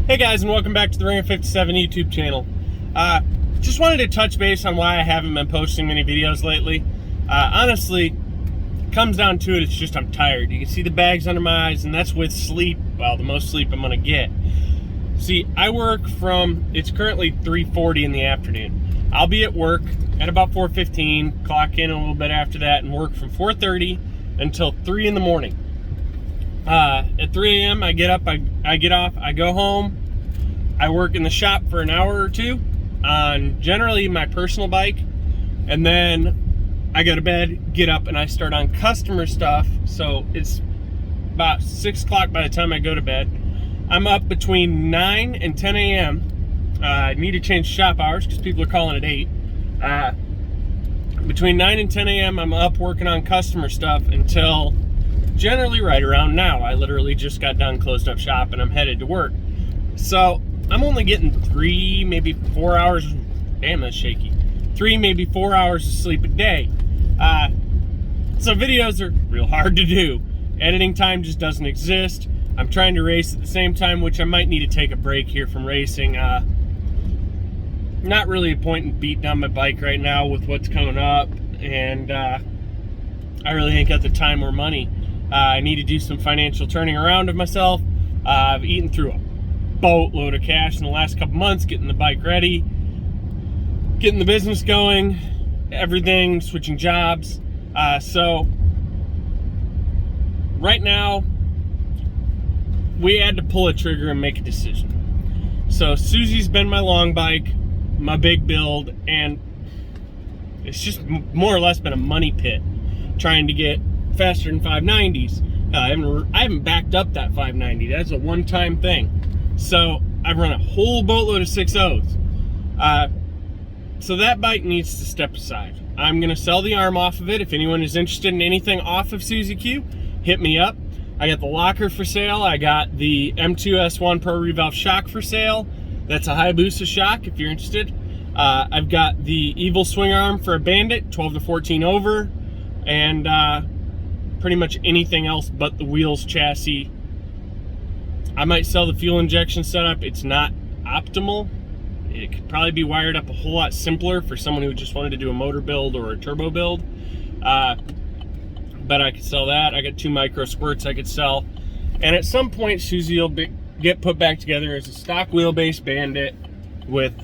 Hey guys, and welcome back to the Ringr57 YouTube channel. Just wanted to touch base on why I haven't been posting many videos lately. Honestly, comes down to it, it's just I'm tired. You can see the bags under my eyes, and that's with sleep. Well, the most sleep I'm gonna get. See, I work from, it's currently 3:40 in the afternoon. I'll be at work at about 4:15, clock in a little bit after that, and work from 4:30 until 3 in the morning. At 3 a.m. I get up, I get off, I go home, I work in the shop for an hour or two on generally my personal bike, and then I go to bed, get up, and I start on customer stuff. So it's about 6 o'clock by the time I go to bed. I'm up between 9 and 10 a.m. I need to change shop hours because people are calling at 8. Between 9 and 10 a.m. I'm up working on customer stuff until generally right around now. I literally just got done, closed up shop, and I'm headed to work. So I'm only getting 3, maybe 4 hours. Damn, that's shaky. 3, maybe 4 hours of sleep a day. So videos are real hard to do. Editing time just doesn't exist. I'm trying to race at the same time, which I might need to take a break here from racing. Not really a point in beating down my bike right now with what's coming up, and I really ain't got the time or money. I need to do some financial turning around of myself. I've eaten through a boatload of cash in the last couple months, getting the bike ready, getting the business going, everything, switching jobs. So right now, we had to pull a trigger and make a decision. So Susie's been my long bike, my big build, and it's just more or less been a money pit trying to get faster than 590s. I haven't backed up that 590. That's a one-time thing. So I've run a whole boatload of 6.0s. So that bike needs to step aside. I'm gonna sell the arm off of it. If anyone is interested in anything off of Susie Q, hit me up. I got the locker for sale. I got the M2S1 Pro Revalve shock for sale. That's a Hayabusa shock if you're interested. I've got the Evil swing arm for a Bandit, 12 to 14 over, and pretty much anything else but the wheels, chassis. I might sell the fuel injection setup. It's not optimal. It could probably be wired up a whole lot simpler for someone who just wanted to do a motor build or a turbo build. But I could sell that. I got 2 micro squirts I could sell. And at some point, Susie will get put back together as a stock wheelbase Bandit with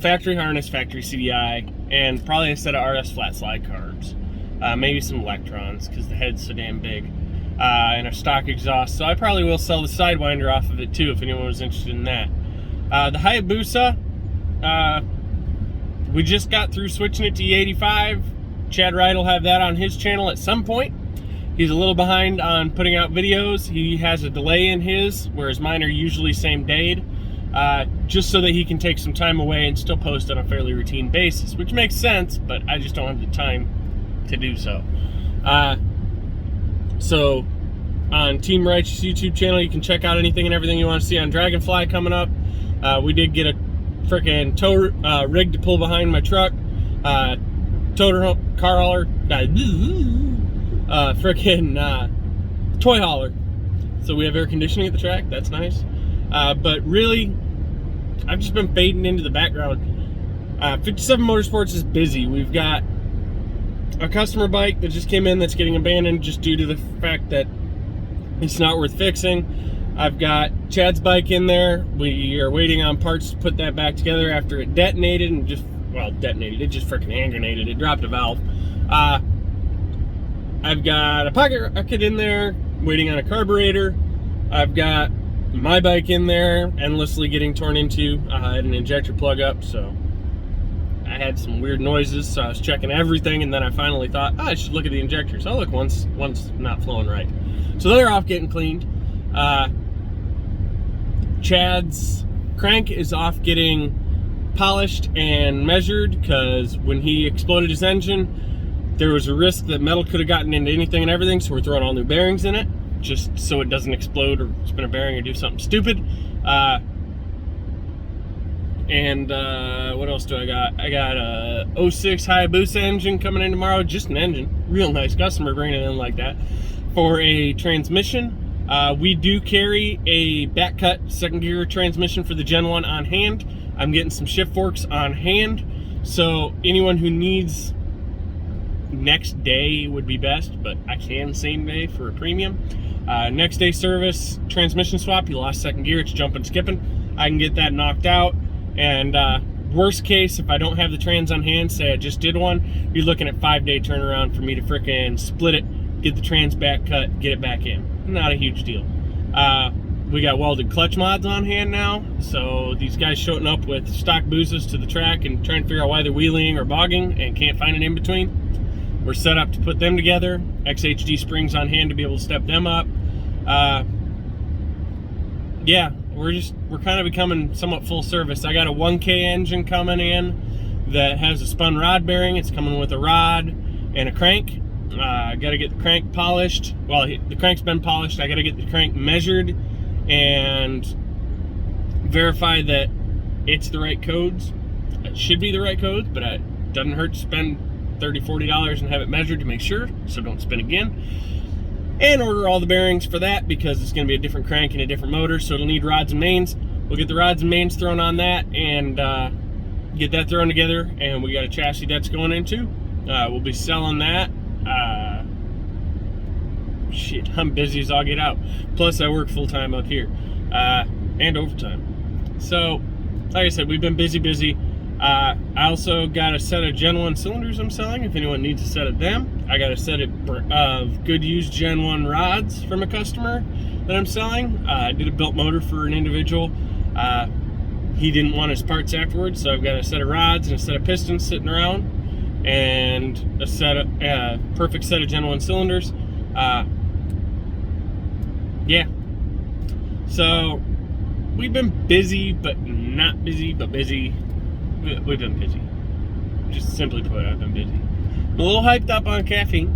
factory harness, factory CDI, and probably a set of RS flat slide carbs. Maybe some electrons because the head's so damn big, and a stock exhaust. So I probably will sell the Sidewinder off of it too if anyone was interested in that. The Hayabusa, we just got through switching it to E85. Chad Wright will have that on his channel at some point. He's a little behind on putting out videos. He has a delay in his, whereas mine are usually same day, just so that he can take some time away and still post on a fairly routine basis, which makes sense, but I just don't have the time to do so. So on Team Righteous YouTube channel, you can check out anything and everything you want to see on Dragonfly coming up. We did get a freaking tow rig to pull behind my truck, toter car hauler, freaking toy hauler. So we have air conditioning at the track. That's nice. But really, I've just been fading into the background. 57 Motorsports is busy. We've got a customer bike that just came in that's getting abandoned just due to the fact that it's not worth fixing. I've got Chad's bike in there. We are waiting on parts to put that back together after it detonated and just, well, detonated. It just freaking hand grenaded. It dropped a valve. I've got a pocket rocket in there, waiting on a carburetor. I've got my bike in there, endlessly getting torn into. I had an injector plug up, so I had some weird noises, so I was checking everything, and then I finally thought, I should look at the injectors. Oh, look, one's not flowing right. So they're off getting cleaned. Chad's crank is off getting polished and measured, because when he exploded his engine, there was a risk that metal could have gotten into anything and everything, so we're throwing all new bearings in it, just so it doesn't explode or spin a bearing or do something stupid. And what else do I got? I got a 06 Hayabusa engine coming in tomorrow. Just an engine. Real nice customer bringing it in like that. For a transmission. We do carry a back cut second gear transmission for the Gen 1 on hand. I'm getting some shift forks on hand, so anyone who needs next day would be best, but I can same day for a premium. Next day service, transmission swap, you lost second gear, it's jumping, skipping. I can get that knocked out. And worst case, if I don't have the trans on hand, say I just did one, you're looking at 5-day turnaround for me to frickin' split it, get the trans back cut, get it back in. Not a huge deal. We got welded clutch mods on hand now, so these guys showing up with stock boozes to the track and trying to figure out why they're wheeling or bogging and can't find an in-between. We're set up to put them together. XHD springs on hand to be able to step them up. Yeah, we're kind of becoming somewhat full service. I got a 1K engine coming in that has a spun rod bearing. It's coming with a rod and a crank. I got to get the crank polished. Well, the crank's been polished. I got to get the crank measured and verify that it's the right codes. It should be the right codes, but it doesn't hurt to spend $30, $40 and have it measured to make sure, so don't spin again. And order all the bearings for that because it's going to be a different crank and a different motor, so it'll need rods and mains. We'll get the rods and mains thrown on that and get that thrown together, and we got a chassis that's going into. We'll be selling that. Shit, I'm busy as all get out. Plus, I work full-time up here and overtime. So, like I said, we've been busy. I also got a set of Gen 1 cylinders I'm selling if anyone needs a set of them. I got a set of good used Gen 1 rods from a customer that I'm selling. I did a built motor for an individual. He didn't want his parts afterwards, so I've got a set of rods and a set of pistons sitting around and a set of perfect set of Gen 1 cylinders. Yeah. So we've been busy, but not busy, but busy. We've been busy. Just simply put, I've been busy. I'm a little hyped up on caffeine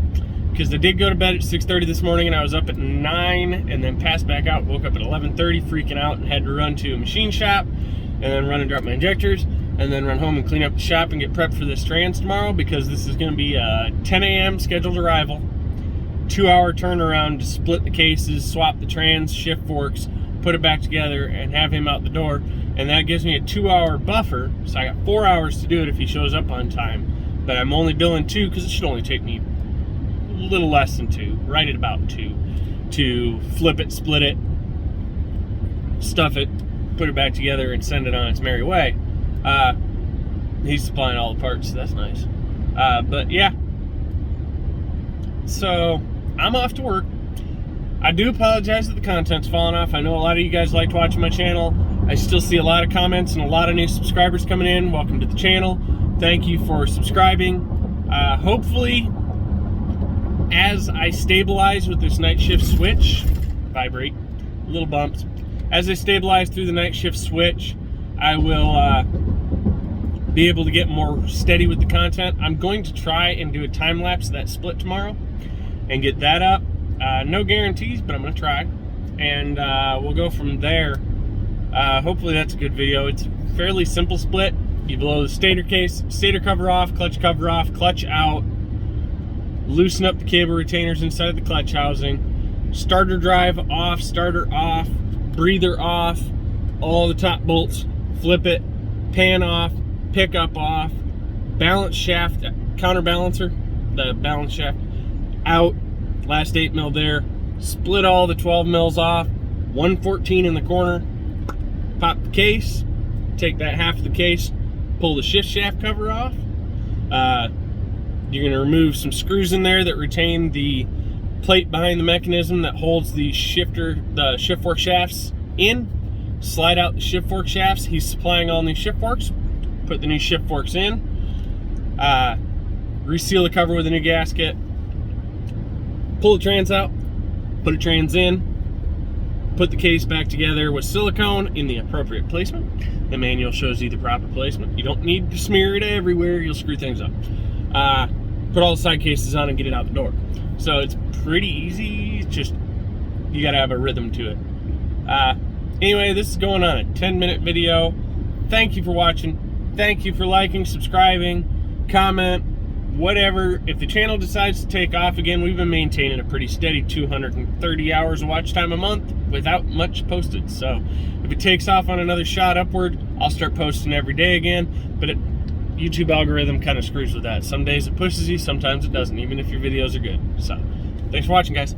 because I did go to bed at 6:30 this morning and I was up at 9 and then passed back out, woke up at 11:30 freaking out and had to run to a machine shop and then run and drop my injectors and then run home and clean up the shop and get prepped for this trans tomorrow because this is going to be a 10 a.m. scheduled arrival, 2-hour turnaround to split the cases, swap the trans, shift forks, put it back together and have him out the door. And that gives me a 2-hour buffer, so I got 4 hours to do it if he shows up on time. But I'm only billing 2 because it should only take me a little less than 2, right at about 2, to flip it, split it, stuff it, put it back together, and send it on its merry way. He's supplying all the parts, so that's nice. But yeah, so I'm off to work. I do apologize that the content's falling off. I know a lot of you guys liked watching my channel. I still see a lot of comments and a lot of new subscribers coming in. Welcome to the channel. Thank you for subscribing. Hopefully, as I stabilize with this night shift switch, vibrate, little bumps. As I stabilize through the night shift switch, I will be able to get more steady with the content. I'm going to try and do a time lapse of that split tomorrow and get that up. No guarantees, but I'm going to try. And we'll go from there. Hopefully that's a good video. It's a fairly simple split. You blow the stator case, stator cover off, clutch out, loosen up the cable retainers inside the clutch housing, starter drive off, starter off, breather off, all the top bolts, flip it, pan off, pickup off, balance shaft, counterbalancer, the balance shaft out, last 8 mil there, split all the 12 mils off, 114 in the corner, pop the case, take that half of the case, pull the shift shaft cover off. You're going to remove some screws in there that retain the plate behind the mechanism that holds the shift fork shafts in. Slide out the shift fork shafts. He's supplying all new shift forks. Put the new shift forks in. Reseal the cover with a new gasket. Pull the trans out. Put a trans in. Put the case back together with silicone in the appropriate placement. The manual shows you the proper placement. You don't need to smear it everywhere. You'll screw things up. Put all the side cases on and get it out the door. So it's pretty easy. It's just, you gotta have a rhythm to it. Anyway, this is going on a 10-minute video. Thank you for watching. Thank you for liking, subscribing, comment, whatever. If the channel decides to take off again, we've been maintaining a pretty steady 230 hours of watch time a month without much posted. So if it takes off on another shot upward, I'll start posting every day again. But YouTube algorithm kind of screws with that. Some days it pushes you, sometimes it doesn't, even if your videos are good. So thanks for watching, guys.